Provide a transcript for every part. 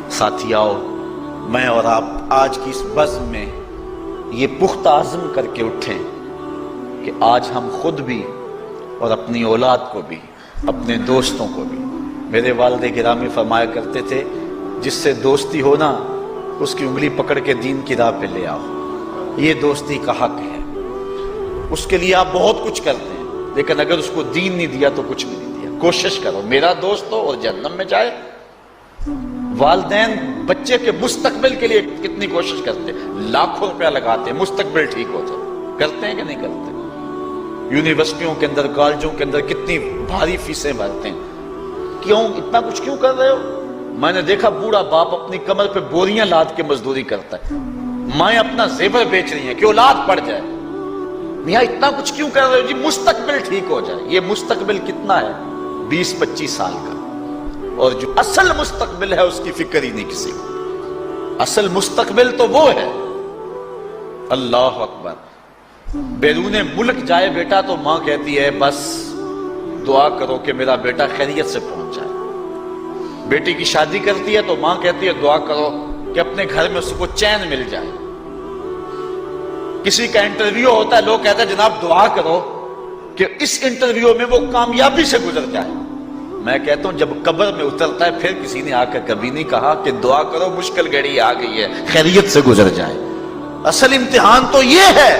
ساتھیاؤ، میں اور آپ آج کی اس بزم میں یہ پختہ عزم کر کے اٹھیں کہ آج ہم خود بھی اور اپنی اولاد کو بھی، اپنے دوستوں کو بھی، میرے والد گرامی فرمایا کرتے تھے جس سے دوستی ہو نا اس کی انگلی پکڑ کے دین کی راہ پہ لے آؤ، یہ دوستی کا حق ہے۔ اس کے لیے آپ بہت کچھ کرتے ہیں لیکن اگر اس کو دین نہیں دیا تو کچھ بھی نہیں دیا۔ کوشش کرو میرا دوست ہو اور جہنم میں جائے۔ والدین بچے کے مستقبل کے لیے کتنی کوشش کرتے ہیں، لاکھوں روپیہ لگاتے ہیں مستقبل ٹھیک ہو جائے، کرتے ہیں کہ نہیں کرتے؟ یونیورسٹیوں کے اندر، کالجوں کے اندر کتنی بھاری فیسیں بھرتے ہیں، کیوں اتنا کچھ کیوں کر رہے ہو؟ میں نے دیکھا بوڑھا باپ اپنی کمر پہ بوریاں لاد کے مزدوری کرتا ہے، مائیں اپنا زیور بیچ رہی ہیں کہ اولاد پڑ جائے۔ میاں اتنا کچھ کیوں کر رہے ہو؟ جی مستقبل ٹھیک ہو جائے۔ یہ مستقبل کتنا ہے؟ 20-25 سال کا، اور جو اصل مستقبل ہے اس کی فکر ہی نہیں کسی کو۔ اصل مستقبل تو وہ ہے، اللہ اکبر، بیرون ملک جائے بیٹا تو ماں کہتی ہے بس دعا کرو کہ میرا بیٹا خیریت سے پہنچ جائے۔ بیٹی کی شادی کرتی ہے تو ماں کہتی ہے دعا کرو کہ اپنے گھر میں اس کو چین مل جائے۔ کسی کا انٹرویو ہوتا ہے، لوگ کہتے ہیں جناب دعا کرو کہ اس انٹرویو میں وہ کامیابی سے گزر جائے۔ میں کہتا ہوں جب قبر میں اترتا ہے پھر کسی نے آ کر کبھی نہیں کہا کہ دعا کرو مشکل گھڑی آ گئی ہے خیریت سے گزر جائے۔ اصل امتحان تو یہ ہے،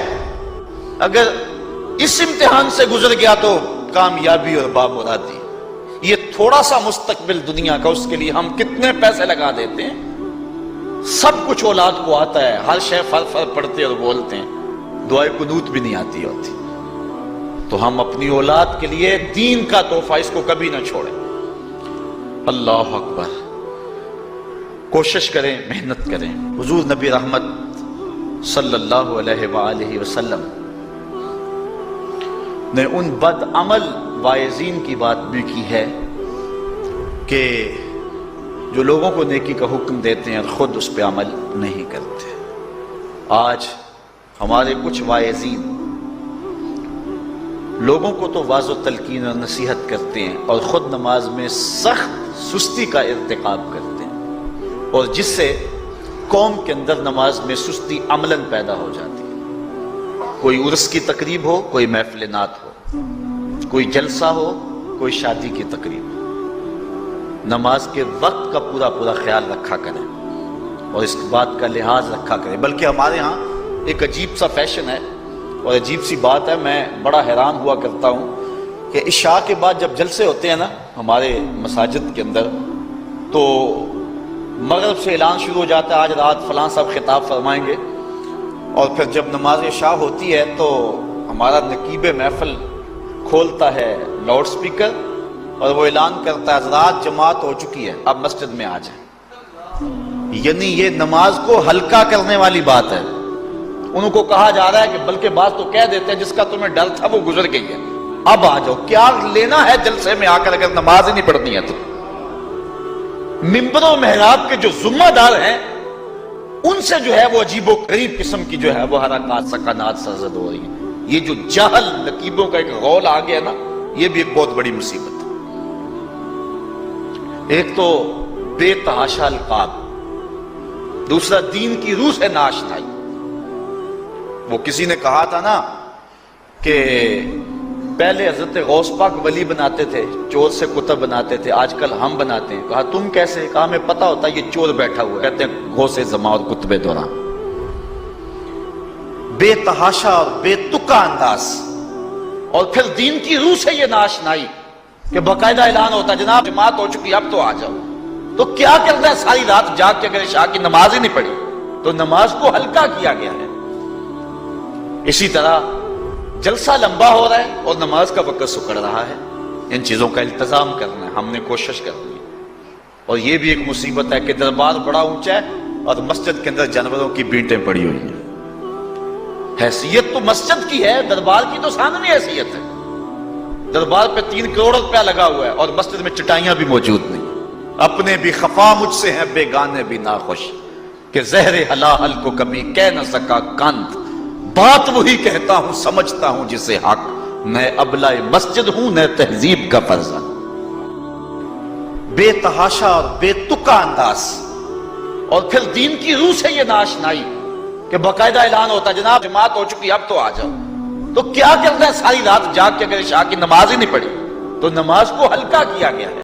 اگر اس امتحان سے گزر گیا تو کامیابی اور بامرادی۔ یہ تھوڑا سا مستقبل دنیا کا، اس کے لیے ہم کتنے پیسے لگا دیتے ہیں۔ سب کچھ اولاد کو آتا ہے، ہر شے فر پڑھتے اور بولتے ہیں، دعائے قنوت بھی نہیں آتی ہوتی۔ تو ہم اپنی اولاد کے لیے دین کا تحفہ اس کو کبھی نہ چھوڑیں۔ اللہ اکبر، کوشش کریں، محنت کریں۔ حضور نبی رحمت صلی اللہ علیہ وآلہ وسلم نے ان بد عمل واعظین کی بات بھی کی ہے کہ جو لوگوں کو نیکی کا حکم دیتے ہیں اور خود اس پہ عمل نہیں کرتے۔ آج ہمارے کچھ واعظین لوگوں کو تو واعظ و تلقین اور نصیحت کرتے ہیں اور خود نماز میں سخت سستی کا ارتکاب کرتے ہیں، اور جس سے قوم کے اندر نماز میں سستی عملاً پیدا ہو جاتی ہے۔ کوئی عرس کی تقریب ہو، کوئی محفل نعت ہو، کوئی جلسہ ہو، کوئی شادی کی تقریب ہو، نماز کے وقت کا پورا خیال رکھا کریں اور اس بات کا لحاظ رکھا کریں۔ بلکہ ہمارے ہاں ایک عجیب سا فیشن ہے اور عجیب سی بات ہے، میں بڑا حیران ہوا کرتا ہوں کہ عشاء کے بعد جب جلسے ہوتے ہیں نا ہمارے مساجد کے اندر، تو مغرب سے اعلان شروع ہو جاتا ہے آج رات فلاں صاحب خطاب فرمائیں گے، اور پھر جب نماز عشاء ہوتی ہے تو ہمارا نقیب محفل کھولتا ہے لاؤڈ سپیکر اور وہ اعلان کرتا ہے حضرات جماعت ہو چکی ہے، اب مسجد میں آ جائیں۔ یعنی یہ نماز کو ہلکا کرنے والی بات ہے۔ انہوں کو کہا جا رہا ہے کہ بلکہ بعض تو کہہ دیتے ہیں جس کا تمہیں ڈر تھا وہ گزر گئی ہے، اب آ جاؤ۔ کیا لینا ہے جلسے میں آ کر اگر نماز ہی نہیں پڑھنی ہے تو؟ ممبر و محراب کے جو ذمہ دار ہیں ان سے جو ہے وہ عجیب و غریب قسم کی جو ہے وہ حرکات سکنات سرزد ہو رہی ہیں۔ یہ جو جاہل نقیبوں کا ایک غول آ گیا نا، یہ بھی ایک بہت بڑی مصیبت ہے۔ ایک تو بے تحاشا القاب، دوسرا دین کی روح سے ناشنائی۔ وہ کسی نے کہا تھا نا کہ پہلے حضرت غوث پاک ولی بناتے تھے، چور سے کتب بناتے تھے، آج کل ہم بناتے ہیں۔ کہا تم کیسے؟ کہا ہمیں پتہ ہوتا ہے یہ چور بیٹھا ہوا ہے، کہتے ہیں غوث زماں اور کتب دوراں۔ بے تحاشا اور بے تکا انداز، اور پھر دین کی روح سے یہ ناشنائی کہ باقاعدہ اعلان ہوتا ہے جناب جماعت ہو چکی اب تو آ جاؤ۔ تو کیا کرتا ہے ساری رات جاگ کے اگر عشاء کی نماز ہی نہیں پڑھی تو نماز کو ہلکا کیا گیا ہے۔ اسی طرح جلسہ لمبا ہو رہا ہے اور نماز کا وقت سکڑ رہا ہے۔ ان چیزوں کا التزام کرنا ہے، ہم نے کوشش کرنی ہے۔ اور یہ بھی ایک مصیبت ہے کہ دربار بڑا اونچا ہے اور مسجد کے اندر جانوروں کی بینٹیں پڑی ہوئی ہیں۔ حیثیت تو مسجد کی ہے، دربار کی تو ثانوی حیثیت ہے۔ دربار پہ 3 کروڑ روپیہ لگا ہوا ہے اور مسجد میں چٹائیاں بھی موجود نہیں۔ اپنے بھی خفا مجھ سے ہیں بیگانے بھی ناخوش، کہ زہر حلاحل کو کبھی کہہ نہ سکا کند، بات وہی کہتا ہوں سمجھتا ہوں جسے حق، میں ابلہ مسجد ہوں نہ تہذیب کا فرزند۔ بے تحاشا اور بے تکا انداز، اور پھر دین کی روح سے یہ ناشنائی کہ باقاعدہ اعلان ہوتا ہے جناب جماعت ہو چکی اب تو آ جاؤ، تو کیا کرنا ہے ساری رات جاگ کے اگر عشاء کی نماز ہی نہیں پڑھی تو نماز کو ہلکا کیا گیا ہے۔